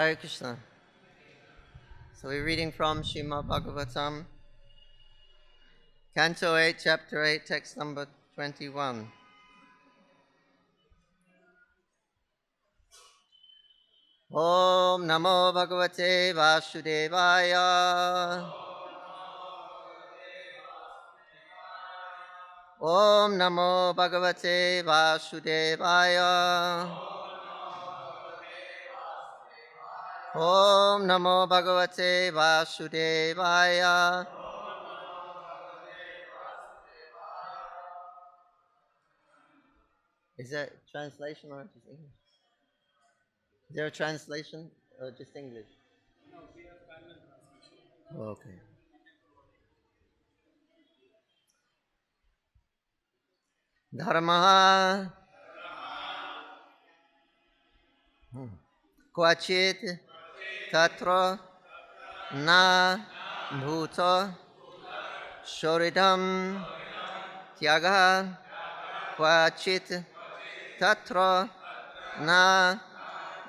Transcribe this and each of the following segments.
Hare Krishna. So we're reading from Srimad Bhagavatam, Canto 8, Chapter 8, text number 21. Om Namo Bhagavate Vasudevaya. Om Namo Bhagavate Vasudevaya. Om Namo Bhagavate Vasudevaya. Is that translation or just English? Is there a translation or just English? No, we have parallel translation. Okay. Dharma Kvachit Tatra Na Bhuta Shoridam Tyaga Kvachit Tatra Na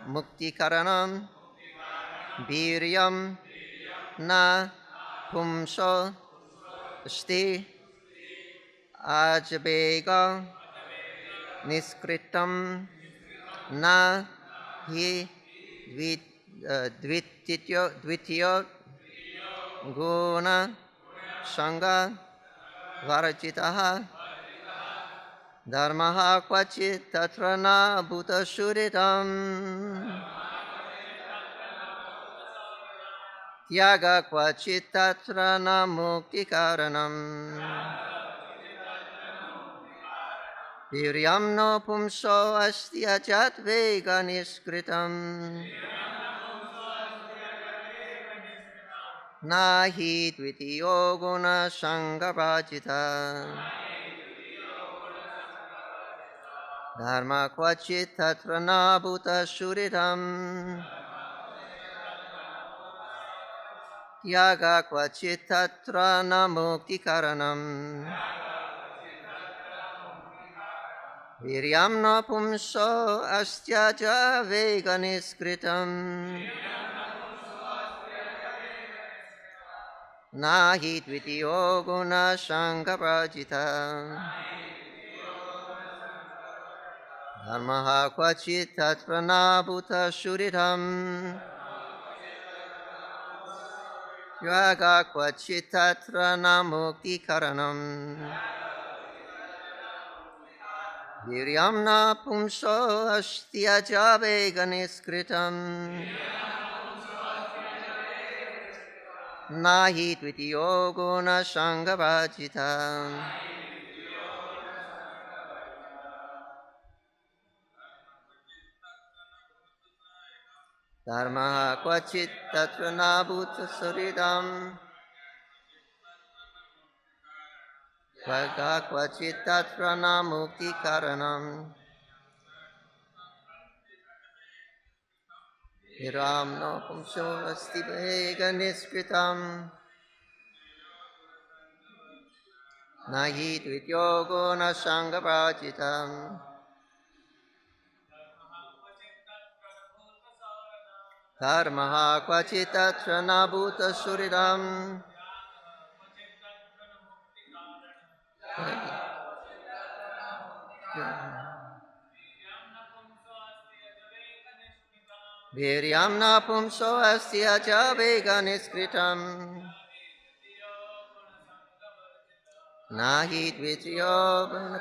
Muktikaranam Viryam Na Pumso Sti Ajabega Niskritam Na Hi Dvitiyo Guna Sangha Varajitaha Dharmaha Kvachit Tatra Na Bhuta Shuritam Tyaga Kvachit Tatra Na Mukti Karanam Viryam no Pumso Asti Ajat Vega Niskritam Nahi Dvitiyo Guna Sangha Varajita Dharma Kvachit Tatra Na Bhuta Shuritam Tyaga Kvachit Tatra Na Mukti Karanam Viryam na Pumso Astyaja Vega Niskritam Nahi Dvitiyo Guna Sangha Varajita Dharmaha Kvachit Tatra Na Bhuta Shuritam Tyaga Kvachit Tatra Na Mukti Karanam Viryam na Pumso Astyaja Vega Niskritam Nahi Dvitiyo Guna Sangha Varajita Dharma Kvachit Tatra Na Bhuta Suridam Tyaga Kvachit Tatra Na Mukti Karanam Viram no Pumso Asti Vega Niskritam Nahi Dvitiyo Guna Sangha Varajita Dharma Kvachit Tatra Na Bhuta Suridam Viryam na Pumso Asya Vega Niskritam Nahi Dvitiyo Guna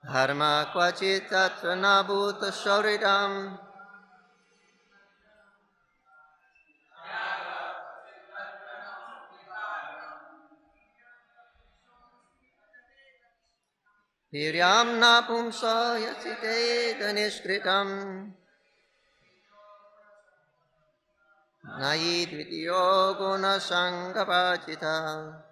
Dharma Kvachit Tatra Na Bhuta Suridam Viryam na Pumso Yasite Niskritam Nahi Dvitiyo Guna Sangha Varajita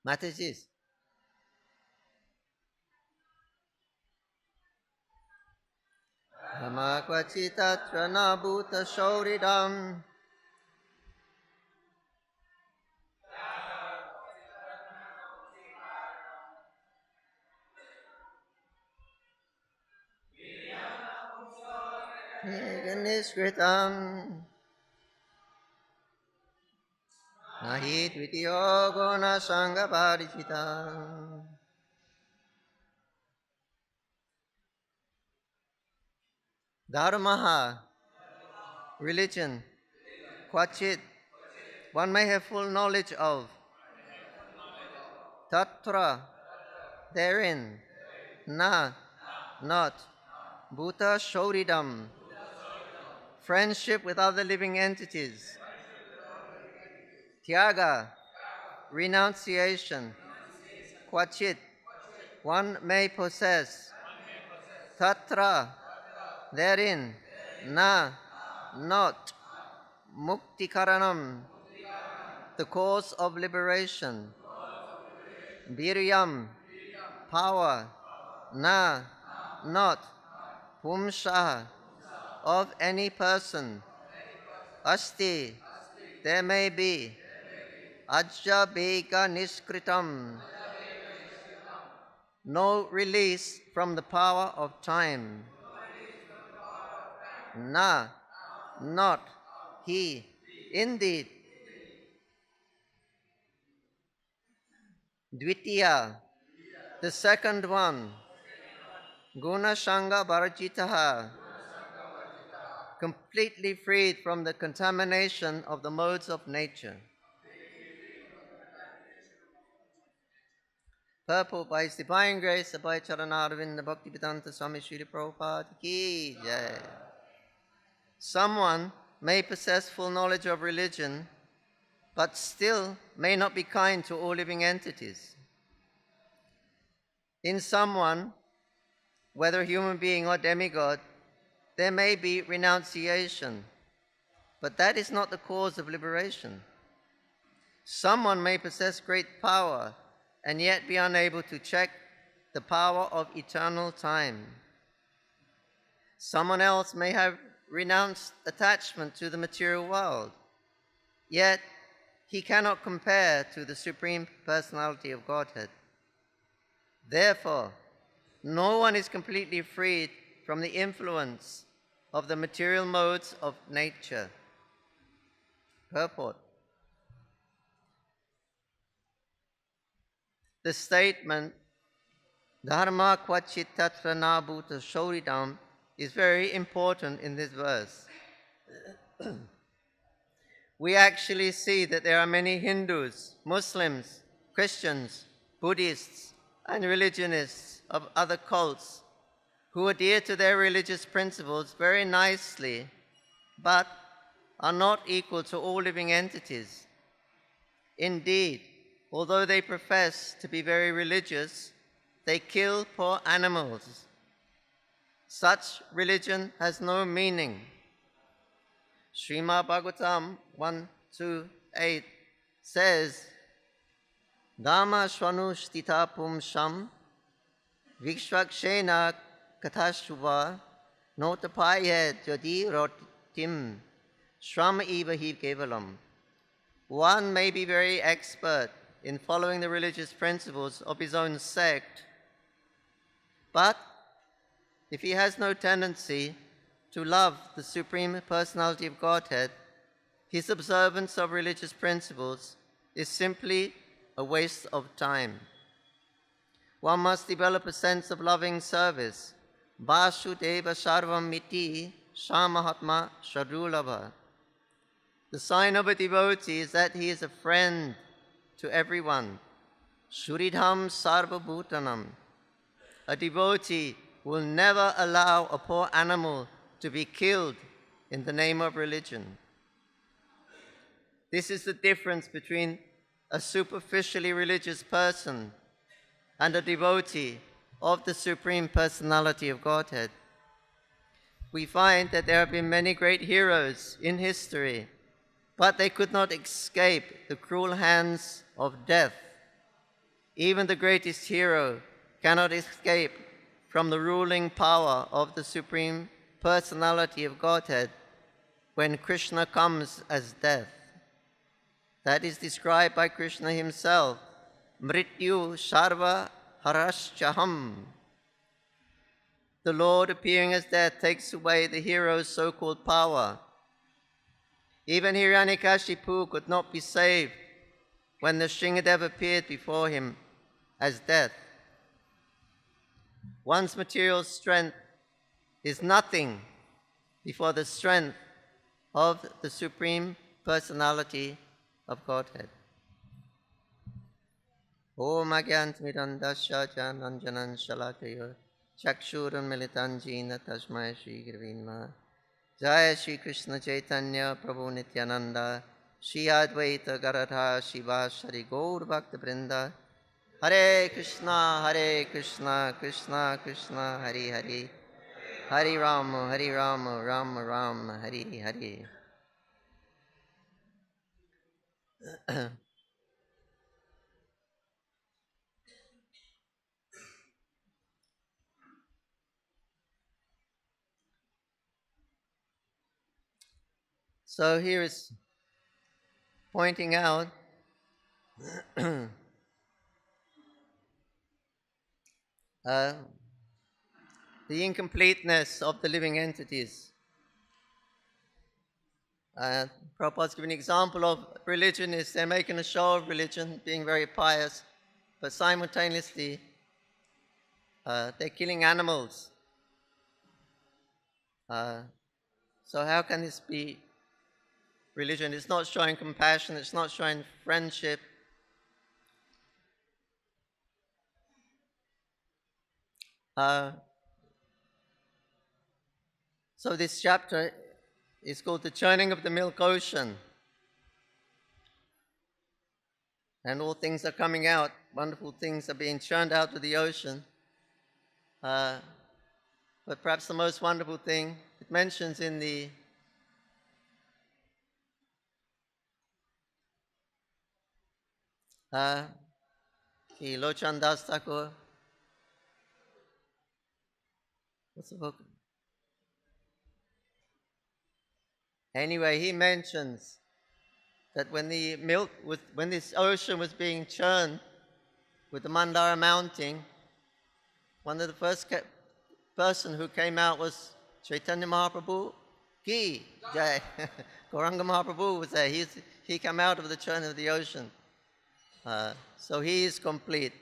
Mataji's. Dhamakvachitatra na bhuta shauridam. Nishkritam nahi dvitiyo guna sangha parichitam. Dharmaha, religion, kvachit, one may have full knowledge of. Tatra, therein, na, not. Bhuta shauridam, friendship with other living entities. Tyaga, renunciation. Kvachit, one may possess. Tatra, therein, na, not. Muktikaranam, the cause of liberation. Viryam, power. Na, not. Pumsha, of any person. Asti, there may be. Ajja beka niskritam, no release from the power of time. Na, not. He, indeed. Dvitiya, the second one. Guna Shanga Varajitaha, completely freed from the contamination of the modes of nature. Purport by His Divine Grace, Abhay Charanarvinda Bhaktivedanta Swami Srila Prabhupada Ki Jai. Someone may possess full knowledge of religion, but still may not be kind to all living entities. In someone, whether human being or demigod, there may be renunciation, but that is not the cause of liberation. Someone may possess great power and yet be unable to check the power of eternal time. Someone else may have renounced attachment to the material world, yet he cannot compare to the Supreme Personality of Godhead. Therefore, no one is completely freed from the influence of the material modes of nature. Purport. The statement, Dharma kvachit tatra na bhuta shauridam, is very important in this verse. We actually see that there are many Hindus, Muslims, Christians, Buddhists, and religionists of other cults who adhere to their religious principles very nicely, but are not equal to all living entities. Indeed, although they profess to be very religious, they kill poor animals. Such religion has no meaning. Srimad Bhagavatam 1:2-8 says, Dhamma shvanu sthita pumsham vikshvakshena kathashubha notapaya jadi rotim shram eva hi kevalam. One may be very expert in following the religious principles of his own sect, but if he has no tendency to love the Supreme Personality of Godhead, his observance of religious principles is simply a waste of time. One must develop a sense of loving service. Vasudeva sarvam miti samahatma shadulabha. The sign of a devotee is that he is a friend to everyone. Suridham sarva bhutanam. A devotee will never allow a poor animal to be killed in the name of religion. This is the difference between a superficially religious person and a devotee of the Supreme Personality of Godhead. We find that there have been many great heroes in history, but they could not escape the cruel hands of death. even the greatest hero cannot escape from the ruling power of the Supreme Personality of Godhead when Krishna comes as death. That is described by Krishna himself. Mrityu sarva haraschaham. The Lord appearing as death takes away the hero's so-called power. Even Hiranyakashipu could not be saved when the Shringadev appeared before him as death. One's material strength is nothing before the strength of the Supreme Personality of Godhead. Om Agyantmirandasya Jananjanan Shalakayo Chakshuran Militanjina Tasmai Shri Gurvinma Jaya Shri Krishna Chaitanya Prabhu Nityananda Shri Advaita Garadha Shiva Shri Gaur Bhakta Brinda Hare Krishna, Krishna Krishna, Hare Hare, Hare Rama, Rama Rama, Hare Hare. So here is pointing out the incompleteness of the living entities. Prabhupada's giving an example of religion is they're making a show of religion, being very pious, but simultaneously they're killing animals. So how can this be religion? It's not showing compassion, it's not showing friendship. So this chapter is called the Churning of the Milk Ocean. And all things are coming out, wonderful things are being churned out of the ocean. But perhaps the most wonderful thing, it mentions in the Lochan Das Thakur, what's the book? Anyway, he mentions that when this ocean was being churned with the Mandara mounting, one of the first person who came out was Chaitanya Mahaprabhu Ki Jai. Gauranga Mahaprabhu was there. He came out of the churn of the ocean. So he is complete.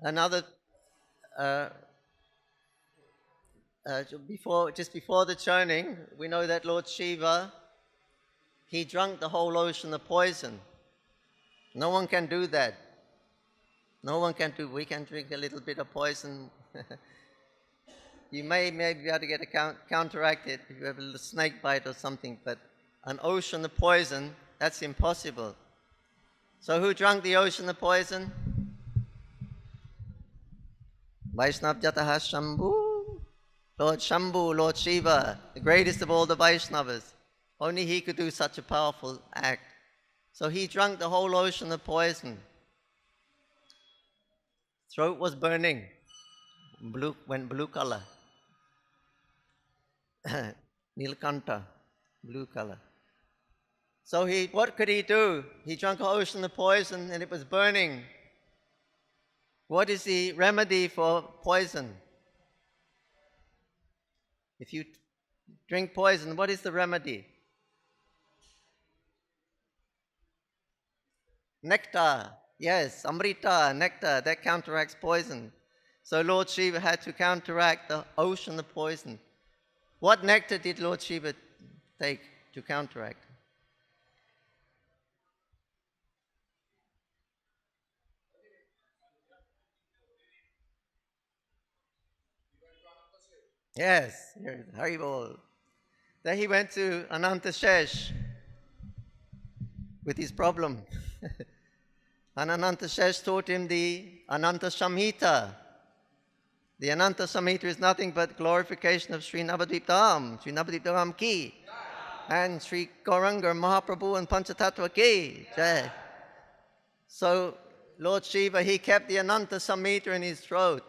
Another just before the churning, we know that Lord Shiva, he drank the whole ocean of poison. No one can do that. We can drink a little bit of poison. You may be able to get counteract it if you have a little snake bite or something, but an ocean of poison, that's impossible. So who drank the ocean of poison? Vaishnav Jataha Shambhu. Lord Shambhu, Lord Shiva, the greatest of all the Vaishnavas. Only he could do such a powerful act. So he drank the whole ocean of poison. Throat was burning, went blue color. Nilkanta, blue color. So what could he do? He drank an ocean of poison and it was burning. What is the remedy for poison? If you drink poison, what is the remedy? Nectar. Yes, amrita, nectar, that counteracts poison. So Lord Shiva had to counteract the ocean of poison. What nectar did Lord Shiva take to counteract? Yes, Haribol. Then he went to Ananta Shesh with his problem. And Ananta Shesh taught him the Ananta Samhita. The Ananta Samhita is nothing but glorification of Sri Navadvip Dham, Sri Navadvip Dham Ki. And Sri Gauranga Mahaprabhu and Panchatattva ki jai. So Lord Shiva, he kept the Ananta Samhita in his throat.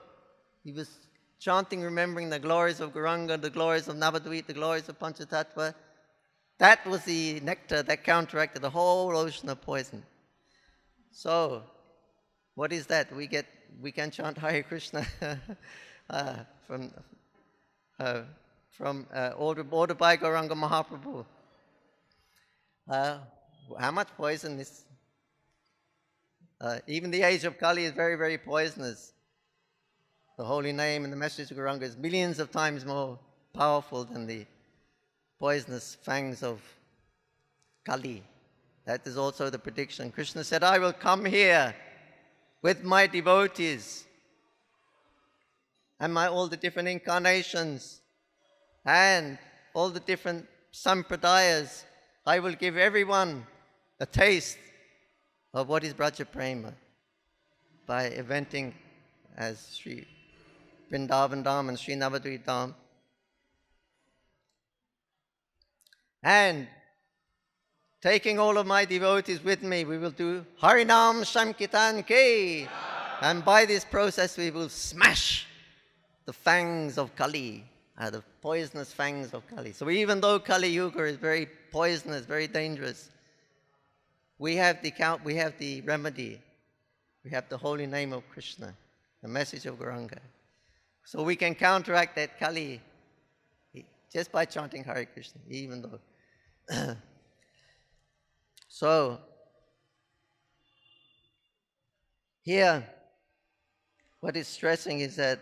He was chanting, remembering the glories of Gauranga, the glories of Navadvip, the glories of Panchatattva. That was the nectar that counteracted the whole ocean of poison. So, what is that? We can chant Hare Krishna ordered by Gauranga Mahaprabhu. How much poison is? Even the age of Kali is very, very poisonous. The holy name and the message of Gauranga is millions of times more powerful than the poisonous fangs of Kali. That is also the prediction. Krishna said, I will come here with my devotees and all the different incarnations and all the different sampradayas. I will give everyone a taste of what is Braja Prema by eventing as Sri Vrindavan Dham and Sri Navadvip Dham. And taking all of my devotees with me, we will do Harinam Sankirtan Ki. And by this process, we will smash the fangs of Kali, the poisonous fangs of Kali. So even though Kali Yuga is very poisonous, very dangerous, we have the remedy. We have the holy name of Krishna, the message of Gauranga. So we can counteract that Kali just by chanting Hare Krishna, even though. So, here, what it's stressing is that,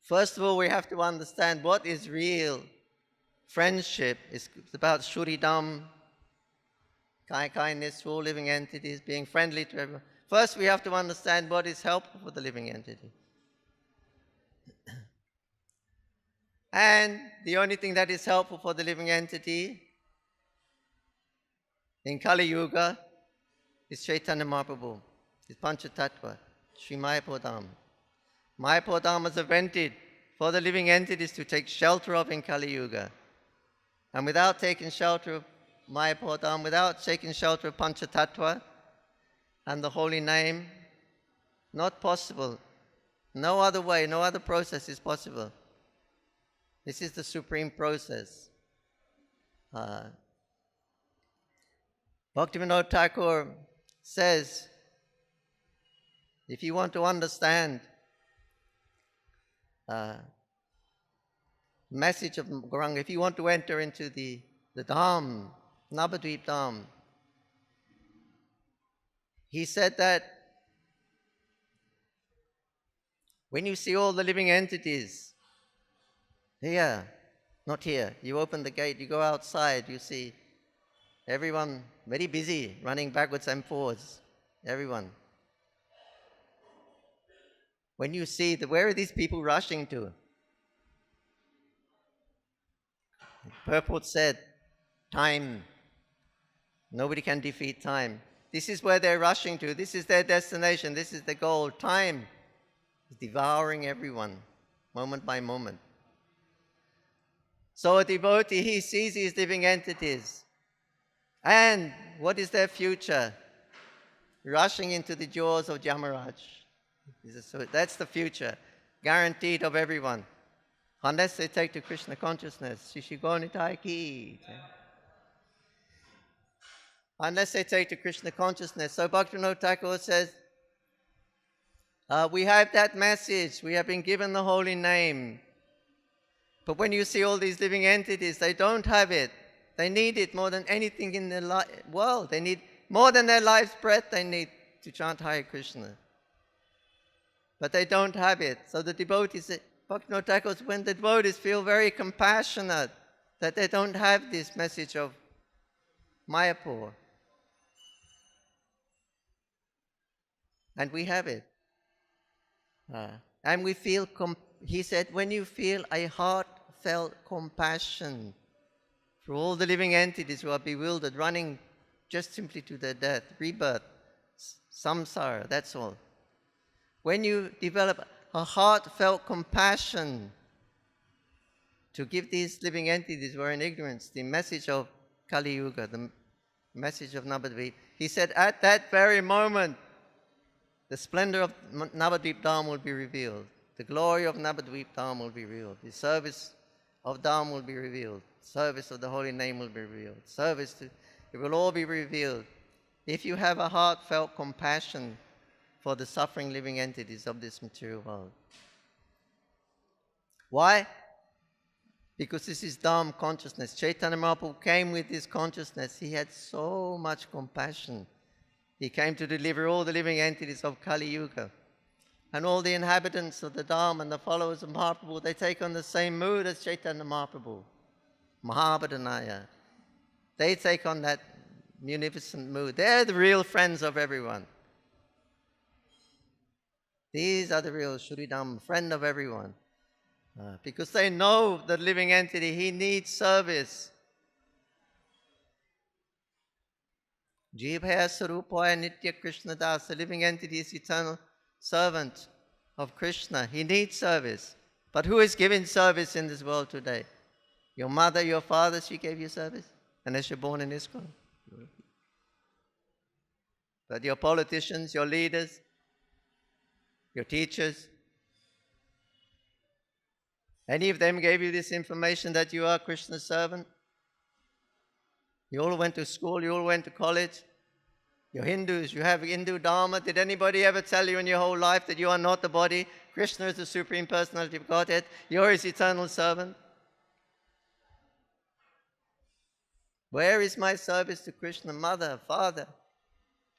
first of all, we have to understand what is real friendship. It's about Shuridam, kindness to all living entities, being friendly to everyone. First, we have to understand what is helpful for the living entity. And the only thing that is helpful for the living entity in Kali Yuga is Chaitanya Mahaprabhu, is Panchatattva, Sri Mayapur Dham. Mayapur Dham was invented for the living entities to take shelter of in Kali Yuga. And without taking shelter of Mayapur Dham, without taking shelter of Panchatattva and the holy name, not possible. No other way, no other process is possible. This is the supreme process. Bhaktivinoda Thakur says, if you want to understand message of Gauranga, if you want to enter into the Dham, Navadvip Dham, he said that when you see all the living entities, here, not here, you open the gate, you go outside, you see everyone very busy, running backwards and forwards, everyone. When you see, where are these people rushing to? Purport said, time. Nobody can defeat time. This is where they're rushing to. This is their destination. This is the goal. Time is devouring everyone, moment by moment. So a devotee, he sees these living entities. And what is their future? Rushing into the jaws of Yamaraj. So that's the future, guaranteed of everyone. Unless they take to Krishna consciousness. Shishigonitai ki. Unless they take to Krishna consciousness. So Bhaktivinoda Thakur says, we have that message. We have been given the holy name. But when you see all these living entities, they don't have it. They need it more than anything in their world. They need, more than their life's breath, they need to chant Hare Krishna. But they don't have it. So the devotees, Bhaktivinoda Thakur, when the devotees feel very compassionate that they don't have this message of Mayapur. And we have it. And we feel, he said, when you feel a heartfelt compassion for all the living entities who are bewildered, running just simply to their death, rebirth, samsara, that's all. When you develop a heartfelt compassion to give these living entities who are in ignorance the message of Kali Yuga, the message of Navadvip. He said, at that very moment, the splendor of Navadvip Dham will be revealed. The glory of Navadvip Dham will be revealed. The service of Dham will be revealed. Service of the holy name will be revealed. It will all be revealed. If you have a heartfelt compassion for the suffering living entities of this material world. Why? Because this is Dham consciousness. Chaitanya Mahaprabhu came with this consciousness. He had so much compassion. He came to deliver all the living entities of Kali Yuga. And all the inhabitants of the Dham and the followers of Mahaprabhu, they take on the same mood as Chaitanya Mahaprabhu. Mahabhadanaya. They take on that munificent mood. They're the real friends of everyone. These are the real Shuridam, friend of everyone. Because they know the living entity, he needs service. Jivaya Sarupaya Nitya Krishna Das, the living entity is eternal servant of Krishna. He needs service. But who is giving service in this world today? Your mother, your father, she gave you service? Unless you're born in ISKCON. But your politicians, your leaders, your teachers, any of them gave you this information that you are Krishna's servant? You all went to school, you all went to college. You're Hindus, you have Hindu Dharma. Did anybody ever tell you in your whole life that you are not the body? Krishna is the Supreme Personality of Godhead. You're his eternal servant. Where is my service to Krishna? Mother, father,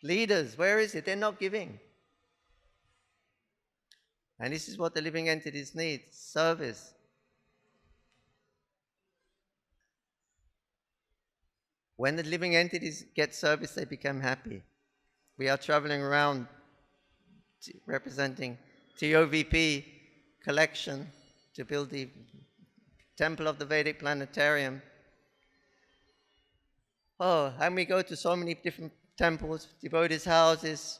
leaders, where is it? They're not giving. And this is what the living entities need, service. When the living entities get service, they become happy. We are traveling around representing TOVP collection to build the Temple of the Vedic Planetarium. Oh, and we go to so many different temples, devotees' houses,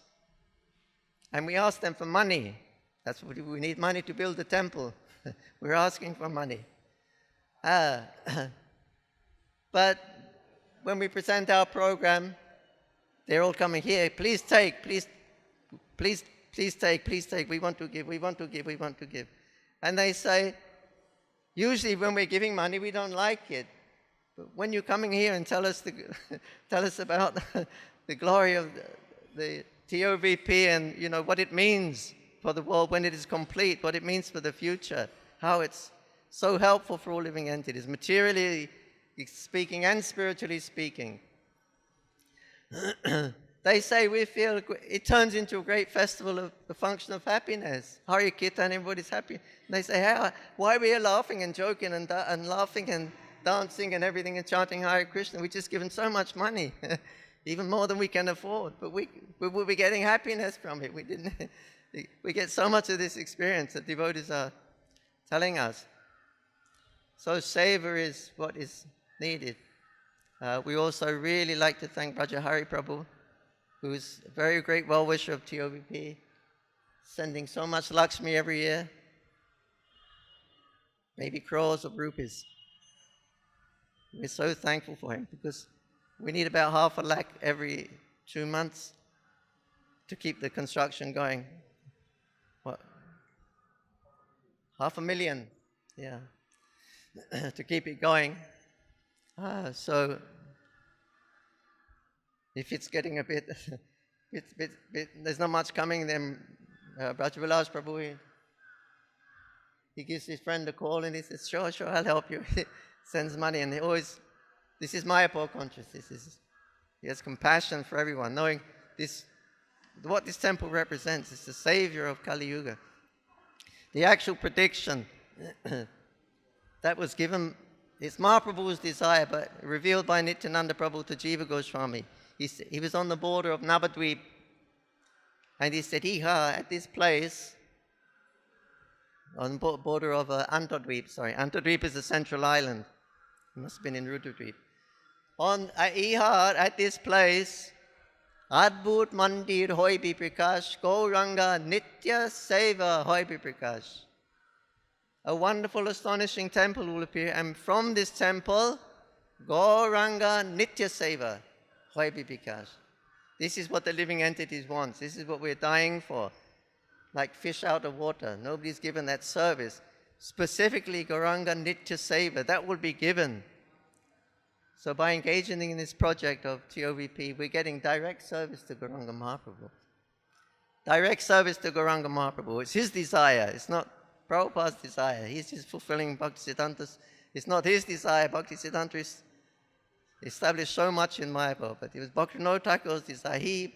and we ask them for money. That's what we need, money to build the temple. We're asking for money. But when we present our program, they're all coming here. Please take, please take. We want to give, we want to give, we want to give. And they say, usually when we're giving money, we don't like it. But when you're coming here and tell us about the glory of the TOVP and what it means for the world when it is complete, what it means for the future, how it's so helpful for all living entities, materially speaking and spiritually speaking. They say we feel it turns into a great festival of the function of happiness. Hare Kirtan, everybody's happy. And they say, hey, why are we here laughing and joking and laughing and dancing and everything and chanting Hare Krishna? We've just given so much money, even more than we can afford. But we will be getting happiness from it. We get so much of this experience that devotees are telling us. So savor is what is needed. We also really like to thank Raja Hari Prabhu, who's a very great well-wisher of TOVP, sending so much Lakshmi every year, maybe crores of rupees. We're so thankful for him because we need about 500,000 every 2 months to keep the construction going. What? 500,000, yeah, to keep it going. So if it's getting a bit, there's not much coming, then Brajavilas Prabhu, he gives his friend a call and he says, sure, I'll help you. He sends money and he always, this is Mayapur consciousness. He has compassion for everyone, knowing what this temple represents is the savior of Kali Yuga. The actual prediction that was given, it's Mahaprabhu's desire, but revealed by Nityananda Prabhu to Jiva Goswami. He was on the border of Navadvip, and he said, at this place, on the border of Antadvip, Antadvip is a central island. He must have been in Rudradvip. On at this place, Adbhut Mandir Hoy Bi Prakash, Gauranga Nitya Seva Hoy Bi Prakash. a wonderful, astonishing temple will appear. And from this temple, Gauranga Nitya Seva, Hoibi Bikash. This is what the living entities want. This is what we're dying for. Like fish out of water. Nobody's given that service. Specifically, Gauranga Nitya Seva, that will be given. So by engaging in this project of TOVP, we're getting direct service to Gauranga Mahaprabhu. Direct service to Gauranga Mahaprabhu. It's his desire. It's not Prabhupada's desire. He's just fulfilling Bhaktisiddhanta's. It's not his desire. Bhaktisiddhanta is established so much in Mayapur, but it was Bhaktivinoda Thakur's desire. He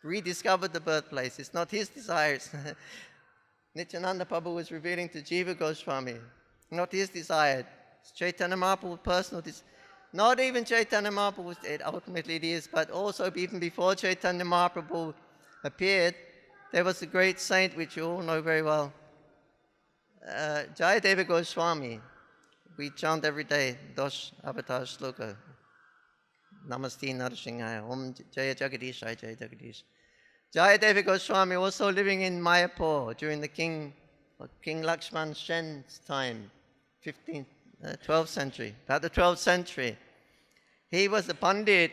rediscovered the birthplace. It's not his desire. Nityananda Prabhu was revealing to Jiva Goswami. Not his desire. It's Chaitanya Mahaprabhu's personal desire. Not even Chaitanya Mahaprabhu, ultimately it is, but also even before Chaitanya Mahaprabhu appeared, there was a great saint which you all know very well, Jayadeva Goswami. We chant every day, Dosh Avatar Shloka. Namaste Narasimhaya, Om Jaya Jagadish, Jaya Jagadish. Jayadeva Goswami also living in Mayapur during the King Lakshman Sen's time, 12th century, about the 12th century. He was a Pandit.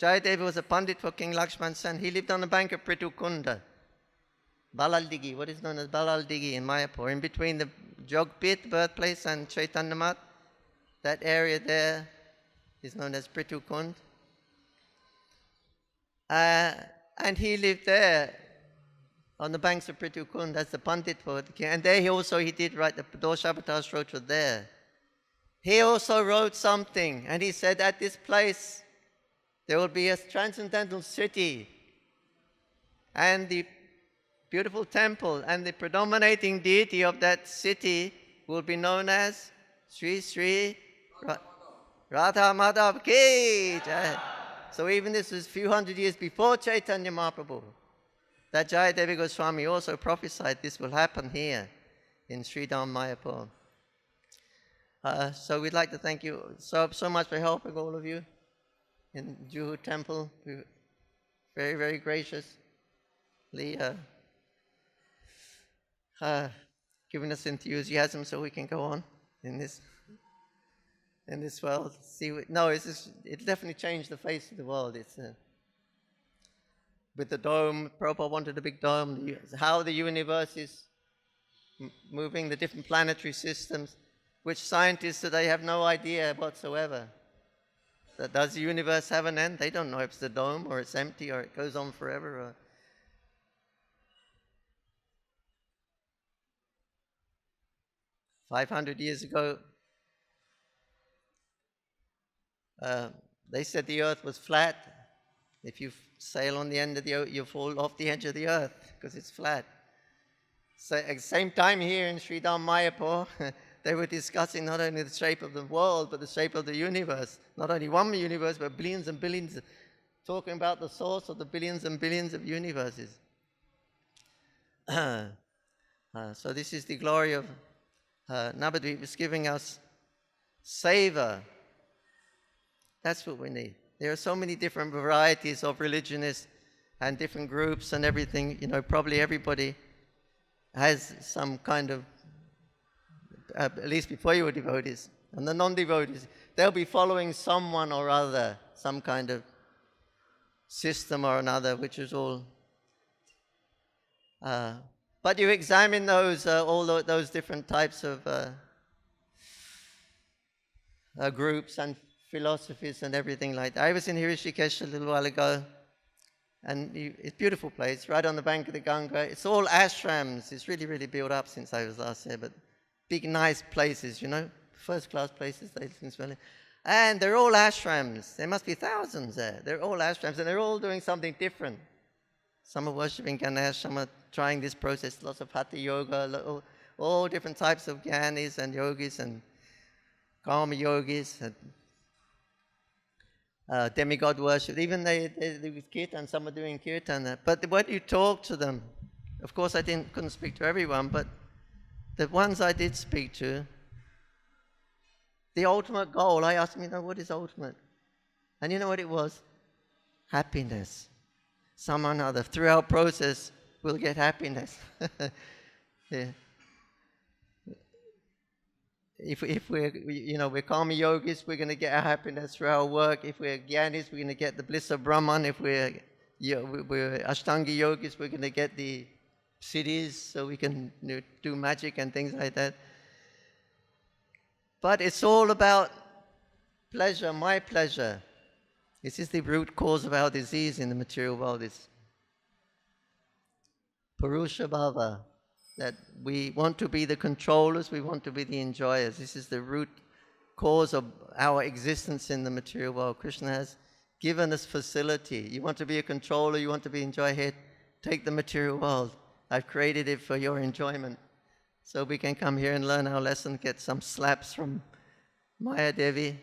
Jayadeva was a Pandit for King Lakshman Sen. He lived on the bank of Pritukunda, Balaldigi, what is known as Balaldigi in Mayapur, in between the Jogpit birthplace and Chaitanya Mat. That area there is known as Pritukund. And he lived there on the banks of Pritukund as the Pandit for the king. And there he did write the Doshabhata Stotra there. He also wrote something, and he said, at this place there will be a transcendental city, and the beautiful temple, and the predominating deity of that city will be known as Sri Sri Radha Madhav Ki Jai. So even this was a few hundred years before Chaitanya Mahaprabhu, that Jayadeva Goswami also prophesied this will happen here in Sridham Mayapur. So we'd like to thank you so much for helping all of you in Juhu Temple. Very, very graciously giving us enthusiasm so we can go on in this world. It definitely changed the face of the world. It's with the dome. Prabhupada wanted a big dome. How the universe is moving, the different planetary systems, which scientists today have no idea whatsoever. Does the universe have an end? They don't know if it's a dome or it's empty or it goes on forever. Or 500 years ago, they said the earth was flat. If you sail on the end of the earth, you fall off the edge of the earth because it's flat. So at the same time here in Sridham Mayapur, they were discussing not only the shape of the world, but the shape of the universe. Not only one universe, but billions and billions, talking about the source of the billions and billions of universes. So this is the glory of Navadvip is giving us seva. That's what we need. There are so many different varieties of religionists and different groups and everything. You know, probably everybody has some kind of, at least before you were devotees, and the non-devotees, they'll be following someone or other, some kind of system or another, which is all. But you examine those, all those different types of groups and philosophies and everything like that. I was in Hrishikesh a little while ago, and it's a beautiful place, right on the bank of the Ganga. It's all ashrams. It's really, really built up since I was last there, but big, nice places, you know, first-class places. And they're all ashrams. There must be thousands there. They're all ashrams, and they're all doing something different. Some are worshipping Ganesh, some are trying this process, lots of Hatha Yoga, all different types of Gyanis and Yogis and Karma Yogis, and demigod worship. Even they do Kirtan, some are doing Kirtan. But when you talk to them, of course I couldn't speak to everyone, but the ones I did speak to, the ultimate goal, I asked them, what is ultimate? And you know what it was? Happiness. Some or another. Through our process, we'll get happiness. Yeah. if we're karma yogis, we're going to get our happiness through our work. If we're jnanis, we're going to get the bliss of Brahman. If we're Ashtanga yogis, we're going to get the siddhis, so we can do magic and things like that. But it's all about pleasure, my pleasure. This is the root cause of our disease in the material world. It's Purusha Bhava, that we want to be the controllers, we want to be the enjoyers. This is the root cause of our existence in the material world. Krishna has given us facility. You want to be a controller, you want to be enjoy here, take the material world. I've created it for your enjoyment. So we can come here and learn our lesson, get some slaps from Maya Devi,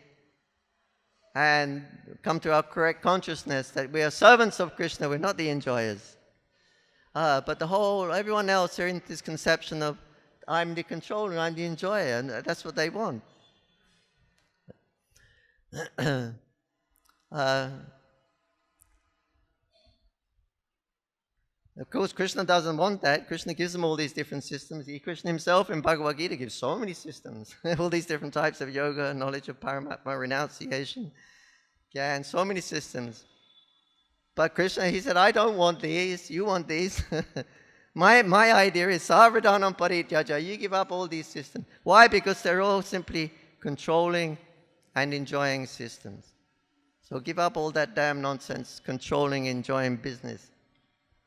and come to our correct consciousness that we are servants of Krishna, we're not the enjoyers. But everyone else are in this conception of, I'm the controller, I'm the enjoyer, and that's what they want. Of course, Krishna doesn't want that. Krishna gives them all these different systems. Krishna himself in Bhagavad Gita gives so many systems, all these different types of yoga, knowledge of Paramatma, renunciation, and so many systems. But Krishna, he said, I don't want these, you want these. My idea is sarvadhanam parityaja, you give up all these systems. Why? Because they're all simply controlling and enjoying systems. So give up all that damn nonsense, controlling, enjoying business.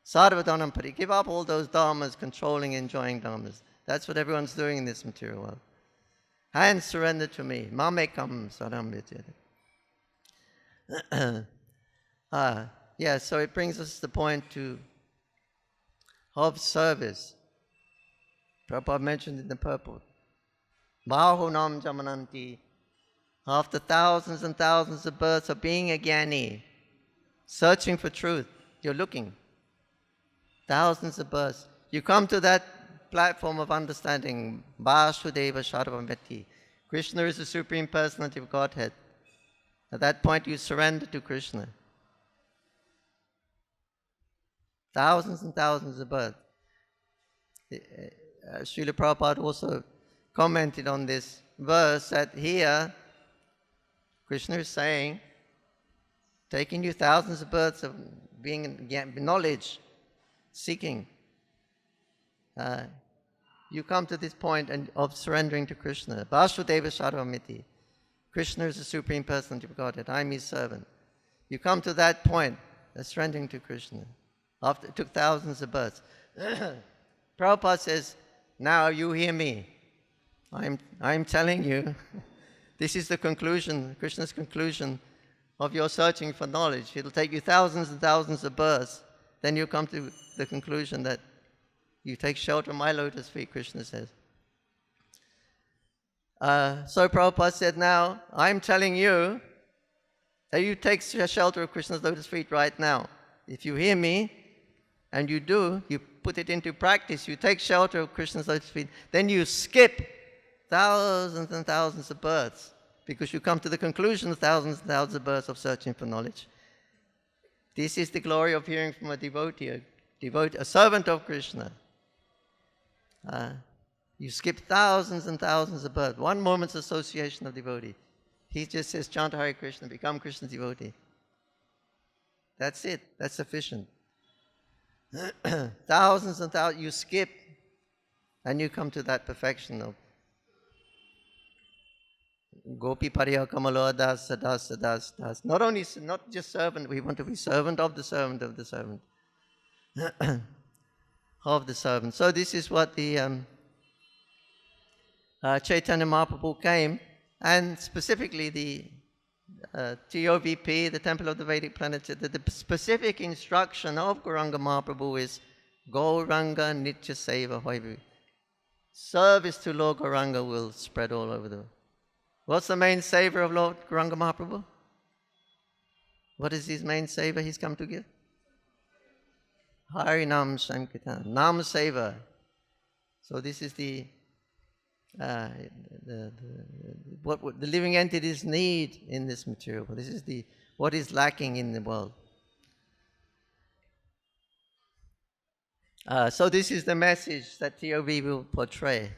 Sarvadhanam pari, give up all those dharmas, controlling, enjoying dharmas. That's what everyone's doing in this material world. And surrender to me. Mamekam saram vidyate. Yeah, so it brings us to the point of service. Prabhupada mentioned in the purport. Bahunam jamananti. After thousands and thousands of births of being a jnani, searching for truth, you're looking. Thousands of births. You come to that platform of understanding. Vasudeva Sarvamveti. Krishna is the Supreme Personality of Godhead. At that point you surrender to Krishna. Thousands and thousands of births. Srila Prabhupada also commented on this verse that here Krishna is saying, taking you thousands of births of being knowledge, seeking, you come to this point of surrendering to Krishna. Vasudeva Sarvamiti. Krishna is the Supreme Personality of Godhead. I'm his servant. You come to that point of surrendering to Krishna. After it took thousands of births. Prabhupada says, now you hear me. I'm telling you, this is the conclusion, Krishna's conclusion of your searching for knowledge. It'll take you thousands and thousands of births. Then you come to the conclusion that you take shelter of my lotus feet, Krishna says. So Prabhupada said, now, I'm telling you that you take shelter of Krishna's lotus feet right now. If you hear me, and you do, you put it into practice, you take shelter of Krishna's lotus feet, then you skip thousands and thousands of births, because you come to the conclusion of thousands and thousands of births of searching for knowledge. This is the glory of hearing from a devotee, a servant of Krishna. You skip thousands and thousands of births, one moment's association of devotee. He just says, chant Hare Krishna, become Krishna's devotee. That's it, that's sufficient. Thousands and thousands, you skip, and you come to that perfection of Gopi Pariya Kamala Das Das Das Das. Not just servant, we want to be servant of the servant of the servant. Of the servant. So this is what the Chaitanya Mahaprabhu came, and specifically the TOVP, the Temple of the Vedic Planetary, the specific instruction of Gauranga Mahaprabhu is Gauranga Nitya Seva Hoivu. Service to Lord Gauranga will spread all over the world. What's the main savor of Lord Gauranga Mahaprabhu? What is his main savor he's come to give? Hari Nam Sankirtan, Nam Seva. So this is what the living entities need in this material world. This is what is lacking in the world. So this is the message that TOV will portray.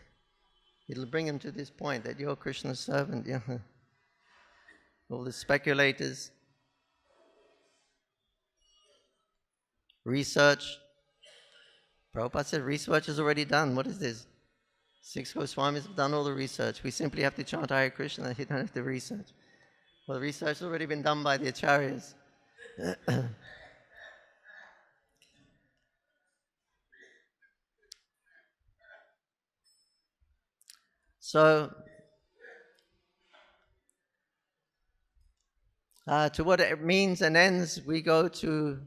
It'll bring him to this point that you're Krishna's servant. Yeah. All the speculators, research. Prabhupada said research is already done. What is this? 6 Goswamis have done all the research. We simply have to chant Hare Krishna. You don't have to research. Well, the research has already been done by the acharyas. So, to what it means and ends, we go to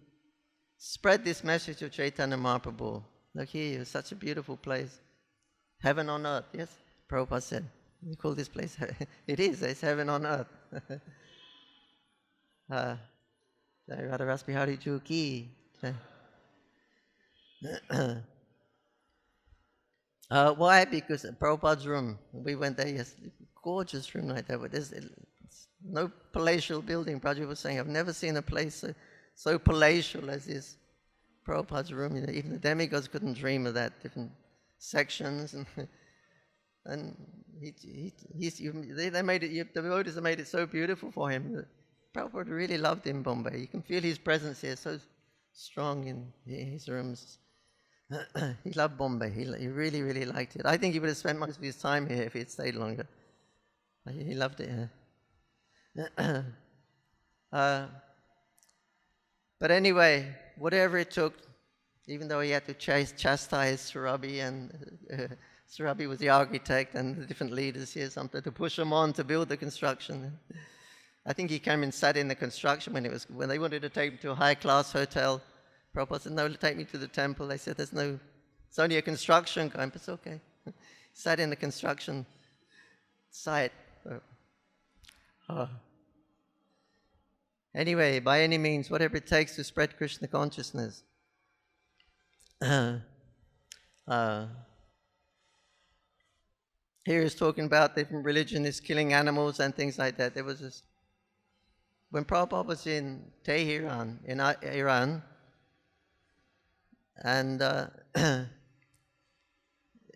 spread this message of Chaitanya Mahaprabhu. Look here, it's such a beautiful place. Heaven on earth, yes? Prabhupada said. You call this place, it is, it's heaven on earth. Jai Radha Ras Bihari Ju Ki. Why? Because Prabhupada's room, we went there yesterday, gorgeous room like that. But there's no palatial building. Prabhupada was saying, I've never seen a place so palatial as this Prabhupada's room. You know, even the demigods couldn't dream of that, different sections. And they made it, the devotees have made it so beautiful for him. Prabhupada really loved in Bombay. You can feel his presence here so strong in his rooms. He loved Bombay. He really, really liked it. I think he would have spent most of his time here if he had stayed longer. He loved it here. But anyway, whatever it took, even though he had to chastise Surabi, and Surabi was the architect and the different leaders here, something to push them on to build the construction. I think he came and sat in the construction when they wanted to take him to a high-class hotel. Prabhupada said, no, take me to the temple. They said, it's only a construction campus. Okay. Sat in the construction site. Anyway, by any means, whatever it takes to spread Krishna consciousness. Here he's talking about different religions killing animals and things like that. There was this, when Prabhupada was in Tehran, in Iran, and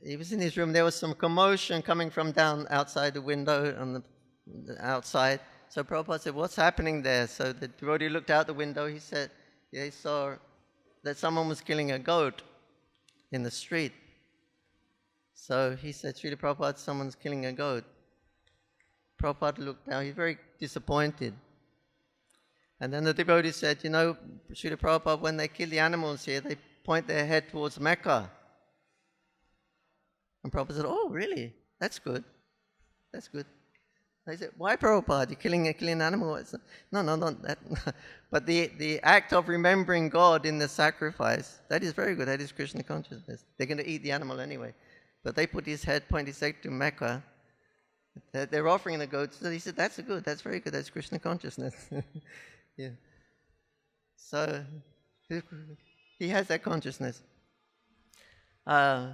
he was in his room, there was some commotion coming from down outside the window on the outside. So Prabhupada said, what's happening there? So the devotee looked out the window. He said, he saw that someone was killing a goat in the street. So he said, Srila Prabhupada, someone's killing a goat. Prabhupada looked down. He's very disappointed. And then the devotee said, you know, Srila Prabhupada, when they kill the animals here, they point their head towards Mecca. And Prabhupada said, oh, really? That's good. That's good. They said, why, Prabhupada? You're killing an animal? Said, no, not that. But the act of remembering God in the sacrifice, that is very good. That is Krishna consciousness. They're going to eat the animal anyway. But they point his head to Mecca. They're offering the goat. So he said, that's good. That's very good. That's Krishna consciousness. Yeah. So he has that consciousness. But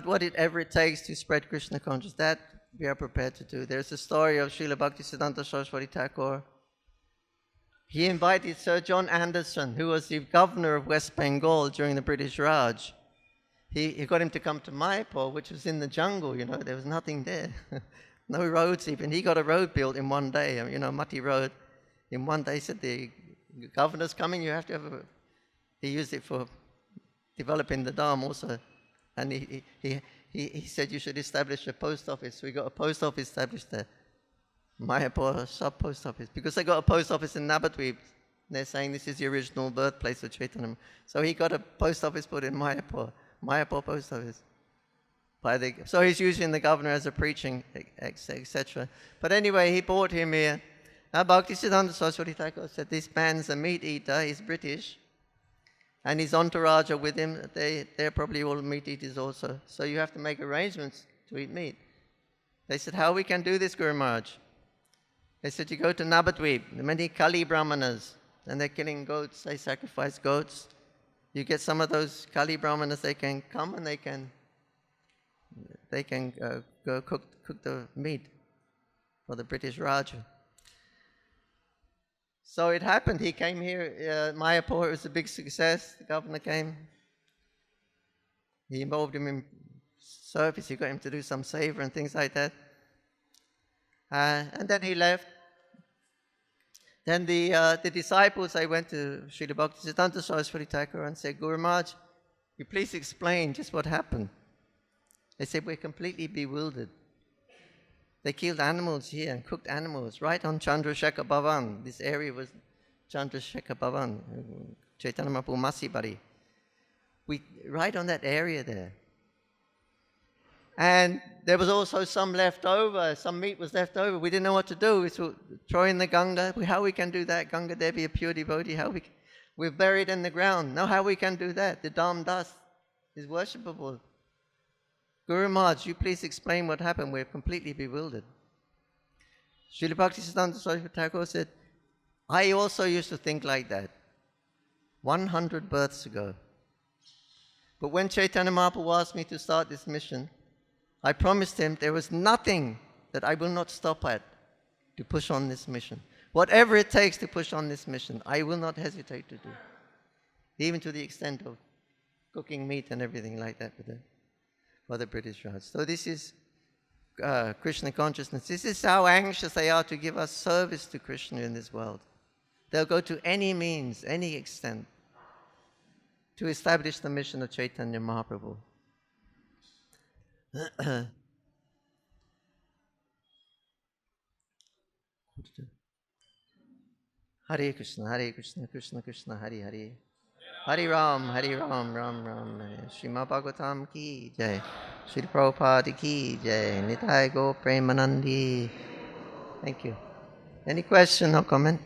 whatever it takes to spread Krishna consciousness, that we are prepared to do. There's a story of Srila Bhaktisiddhanta Saraswati Thakur. He invited Sir John Anderson, who was the governor of West Bengal during the British Raj. He got him to come to Mayapur, which was in the jungle, you know, there was nothing there. No roads even. He got a road built in one day, you know, Mati Road. In one day, he said, the governor's coming, you have to have he used it for developing the dam also. And he said you should establish a post office. So we got a post office established there. Mayapur sub-post office. Because they got a post office in Nabadweep. They're saying this is the original birthplace of Chaitanya. So he got a post office put in Mayapur. Mayapur post office. So he's using the governor as a preaching, etc. But anyway, he brought him here. Now Bhaktisiddhanta Saraswati Thakur said, this man's a meat eater, he's British. And his entourage are with him. They're probably all meat eaters also. So you have to make arrangements to eat meat. They said, how we can do this, Guru Maharaj? They said, you go to Nabadweep, the many Kali Brahmanas, and they're killing goats, they sacrifice goats. You get some of those Kali Brahmanas, they can come and they can go cook the meat for the British Raja. So it happened. He came here, Mayapur. It was a big success. The governor came. He involved him in service. He got him to do some seva and things like that. And then he left. Then the disciples, they went to Srila Bhaktisiddhanta Saraswati Thakur and said, Guru Maharaj, you please explain just what happened. They said, we're completely bewildered. They killed animals here and cooked animals right on Chandrasekhar Bhavan. This area was Chandrasekhar Bhavan, Chaitanya Mahaprabhu Masibari. Right on that area there. And there was also some left over, some meat was left over. We didn't know what to do. We thought, throw in the Ganga. How we can do that? Ganga Devi, a pure devotee, we're buried in the ground. No, how we can do that? The Dham Das is worshipable. Guru Maharaj, you please explain what happened. We're completely bewildered. Srila Bhaktisiddhanta Saraswati Thakur said, I also used to think like that 100 births ago. But when Chaitanya Mahaprabhu asked me to start this mission, I promised him there was nothing that I will not stop at to push on this mission. Whatever it takes to push on this mission, I will not hesitate to do. Even to the extent of cooking meat and everything like that for the British Raj. So this is Krishna consciousness. This is how anxious they are to give us service to Krishna in this world. They'll go to any means, any extent, to establish the mission of Chaitanya Mahaprabhu. Hare Krishna, Hare Krishna, Krishna Krishna, Hare Hare. Hare Ram, Ram Ram, Hare. Srimad Bhagavatam ki jai. Srila Prabhupada ki jai. Nitai Go Premanandi. Thank you. Any question or comment?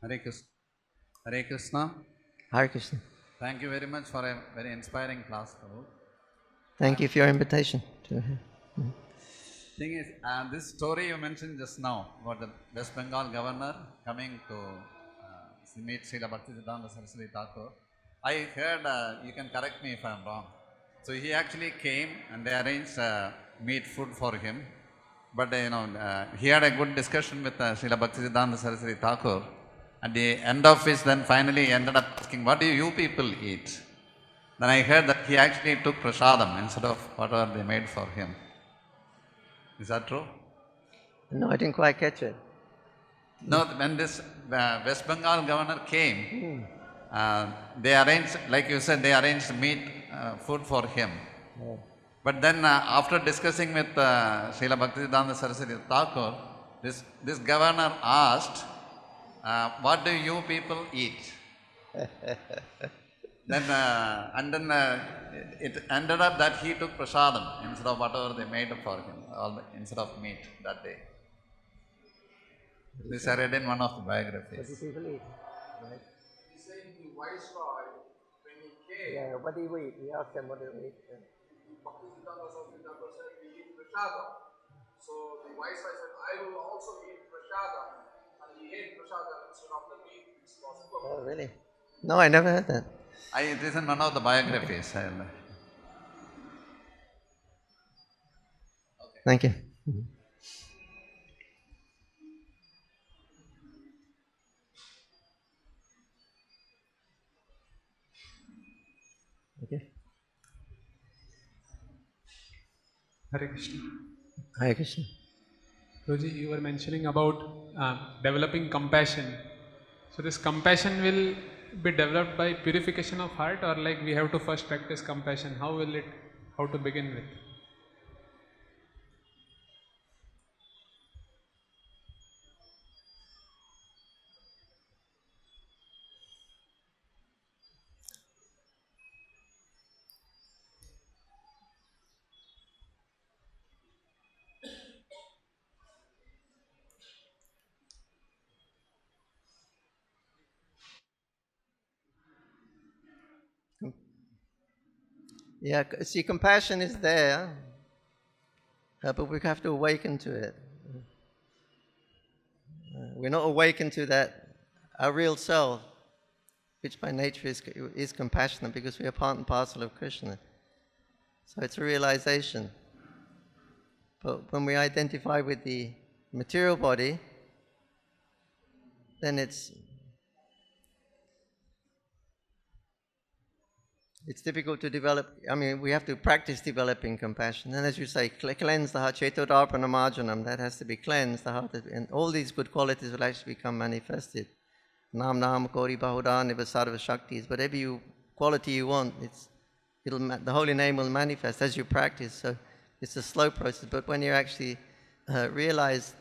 Hare Krishna. Hare Krishna. Hare Krishna. Thank you very much for a very inspiring class, Prabhu. Thank you for your invitation. Thing is, this story you mentioned just now about the West Bengal governor coming to meet Srila Bhaktisiddhanta Saraswati Thakur. I heard, you can correct me if I am wrong. So he actually came and they arranged meat food for him. But he had a good discussion with Srila Bhaktisiddhanta Saraswati Thakur. At the end of which, then finally ended up asking, what do you people eat? Then I heard that he actually took prasadam instead of whatever they made for him. Is that true? No, I didn't quite catch it. No, when this West Bengal governor came, they arranged, like you said, they arranged meat, food for him. Oh. But then after discussing with Srila Bhaktisiddhanta Saraswati Thakur, this governor asked, what do you people eat? Then it ended up that he took prasadam instead of whatever they made for him, instead of meat that day. This I read in one of the biographies. What do people eat? Right? He's saying the viceroy, when he came, Yeah, what do you eat? We asked them what do they eat. Bhaktisiddhanta Saraswati Thakur said, we eat prasadam. So the viceroy said, I will also eat prasadam. And he ate prasadam instead of the meat. It's possible. Oh, really? No, I never heard that. It is in one of the biographies. Thank you. Okay. Hare Krishna. Hare Krishna. Roji, you were mentioning about developing compassion. So this compassion will be developed by purification of heart, or like we have to first practice compassion? How to begin with? Yeah, see, compassion is there, but we have to awaken to it. We're not awakened to that, our real self, which by nature is compassionate because we are part and parcel of Krishna. So it's a realization. But when we identify with the material body, then it's it's difficult to develop. I mean, we have to practice developing compassion. And as you say, cleanse the heart. Chetodarpana marjanam, that has to be cleansed, the heart. And all these good qualities will actually become manifested. Nam nam kori bahudaniva sarva shaktis. Whatever quality you want, the holy name will manifest as you practice. So it's a slow process. But when you actually realize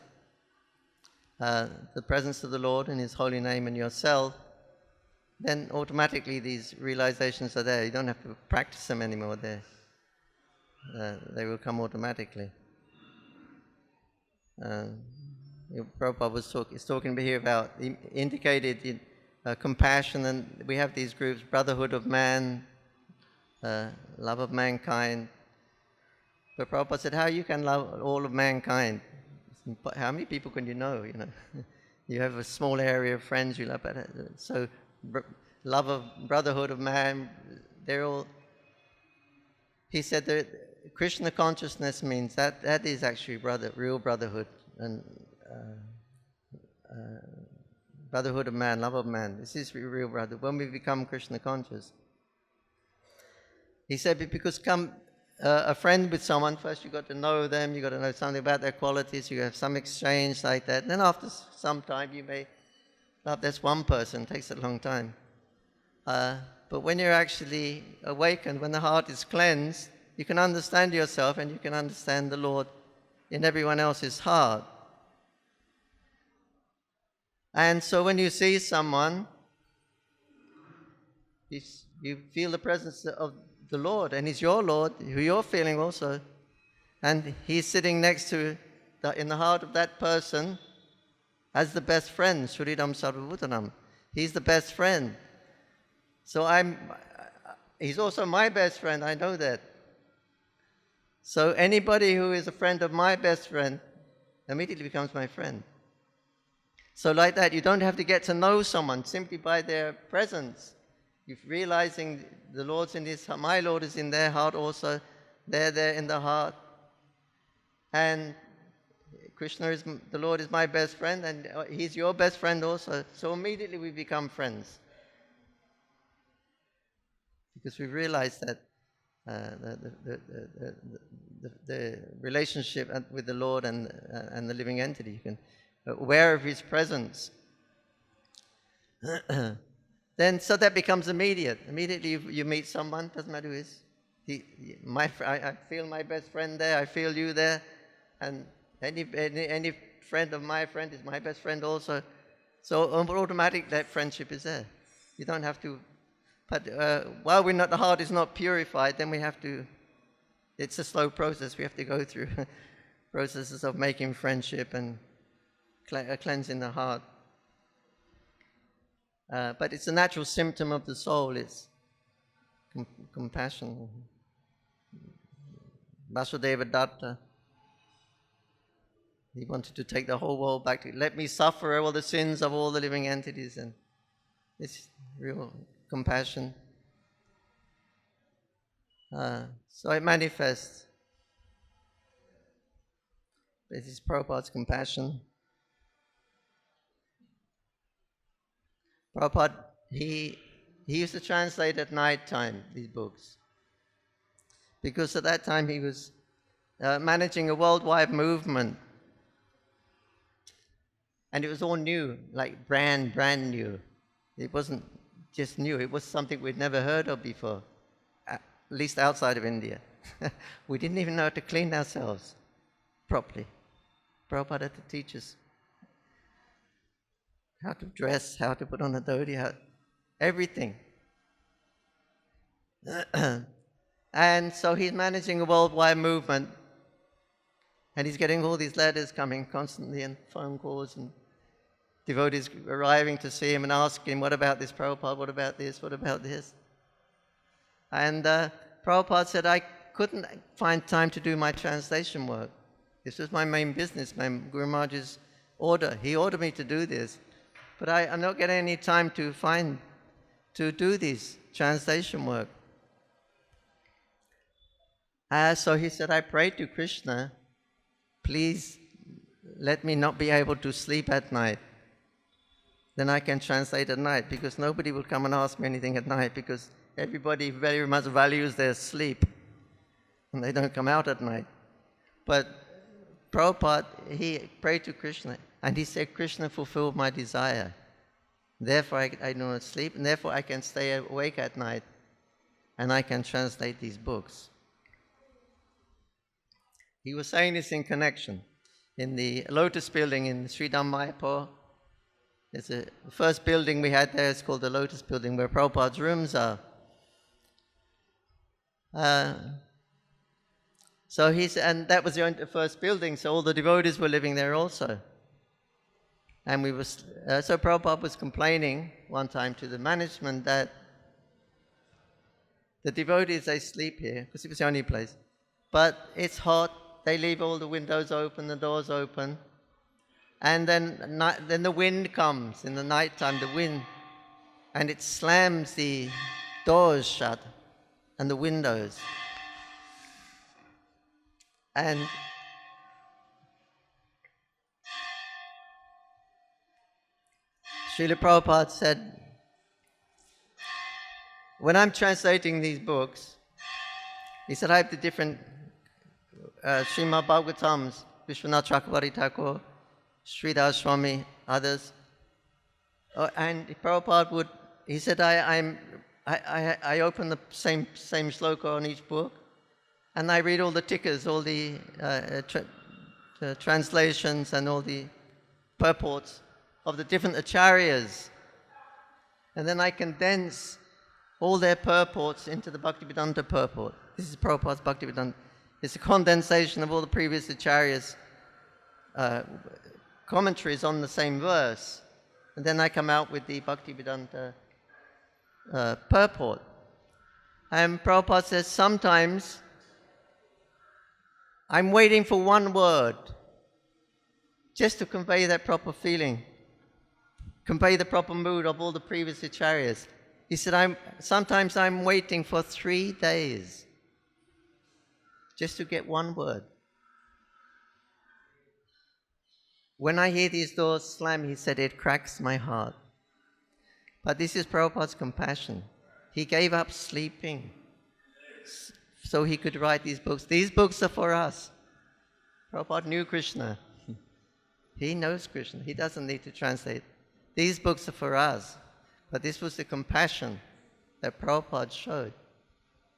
the presence of the Lord and His holy name in yourself, then automatically these realizations are there. You don't have to practice them anymore. They will come automatically. Prabhupada was talking here about, indicated compassion, and we have these groups, brotherhood of man, love of mankind. But Prabhupada said, how you can love all of mankind? How many people can you know? You have a small area of friends you love. So love of brotherhood of man, they're all. He said that Krishna consciousness means that is actually real brotherhood, and brotherhood of man, love of man. This is real brotherhood when we become Krishna conscious. He said because a friend with someone, first you got to know them, you got to know something about their qualities, you have some exchange like that. Then after some time you may love this one person. It takes a long time. But when you're actually awakened, when the heart is cleansed, you can understand yourself and you can understand the Lord in everyone else's heart. And so when you see someone, you feel the presence of the Lord, and He's your Lord, who you're feeling also. And He's sitting next to, in the heart of that person, as the best friend, Suridam Sarvabhutanam. He's the best friend. So He's also my best friend, I know that. So anybody who is a friend of my best friend immediately becomes my friend. So like that, you don't have to get to know someone simply by their presence. You're realizing the Lord's in His heart, my Lord is in their heart also, they're there in the heart. And the Lord is my best friend, and He's your best friend also. So immediately we become friends. Because we realize that the relationship with the Lord and the living entity, you can aware of His presence. Then, so that becomes immediate. Immediately you meet someone, doesn't matter who it is. I feel my best friend there, I feel you there, and any friend of my friend is my best friend also. So automatically that friendship is there. You don't have to, but while the heart is not purified, then we have to, it's a slow process. We have to go through processes of making friendship and cleansing the heart. But it's a natural symptom of the soul. It's compassion. Vasudeva Datta, he wanted to take the whole world back to, let me suffer all the sins of all the living entities, and it's real compassion. So it manifests. This is Prabhupada's compassion. Prabhupada, he used to translate at night time these books, because at that time he was managing a worldwide movement, and it was all new, like brand new. It wasn't just new, it was something we'd never heard of before, at least outside of India. We didn't even know how to clean ourselves properly. Prabhupada had to teach us how to dress, how to put on a dhoti, everything. And so he's managing a worldwide movement, and he's getting all these letters coming constantly, and phone calls, and devotees arriving to see him and asking, what about this, Prabhupada, what about this, what about this? And Prabhupada said, I couldn't find time to do my translation work. This was my main business, my Guru Maharaj's order. He ordered me to do this. But I'm not getting any time to do this translation work. So he said, I prayed to Krishna, please let me not be able to sleep at night. Then I can translate at night, because nobody will come and ask me anything at night, because everybody very much values their sleep, and they don't come out at night. But Prabhupada, he prayed to Krishna, and he said, Krishna fulfilled my desire. Therefore, I do not sleep, and therefore I can stay awake at night, and I can translate these books. He was saying this in connection. In the Lotus building in Sri Mayapur, there's the first building we had there, it's called the Lotus building, where Prabhupada's rooms are. So and that was the first building, so all the devotees were living there also. And so Prabhupada was complaining one time to the management that the devotees, they sleep here, because it was the only place. But it's hot, they leave all the windows open, the doors open. And then the wind comes, in the nighttime, the wind, and it slams the doors shut and the windows. And Srila Prabhupada said, when I'm translating these books, he said, I have the different Srimad Bhagavatams, Vishwanath Chakravarti Thakur, Sridhar Swami, others. And Prabhupada he said, I open the same shloka on each book, and I read all the tikas, all the translations and all the purports of the different acharyas. And then I condense all their purports into the Bhaktivedanta purport. This is Prabhupada's Bhaktivedanta. It's a condensation of all the previous acharyas' commentaries on the same verse. And then I come out with the Bhaktivedanta purport. And Prabhupada says, sometimes I'm waiting for one word just to convey that proper feeling, convey the proper mood of all the previous acharyas. He said, sometimes I'm waiting for 3 days just to get one word. When I hear these doors slam, he said, it cracks my heart. But this is Prabhupada's compassion. He gave up sleeping so he could write these books. These books are for us. Prabhupada knew Krishna. He knows Krishna. He doesn't need to translate. These books are for us. But this was the compassion that Prabhupada showed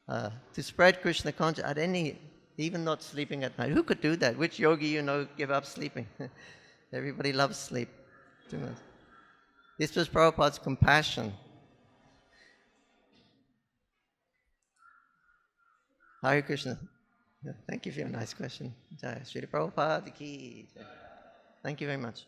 to spread Krishna consciousness, even not sleeping at night. Who could do that? Which yogi give up sleeping? Everybody loves sleep too much. This was Prabhupada's compassion. Hare Krishna. Thank you for your nice question. Jai Srila Prabhupada ki. Thank you very much.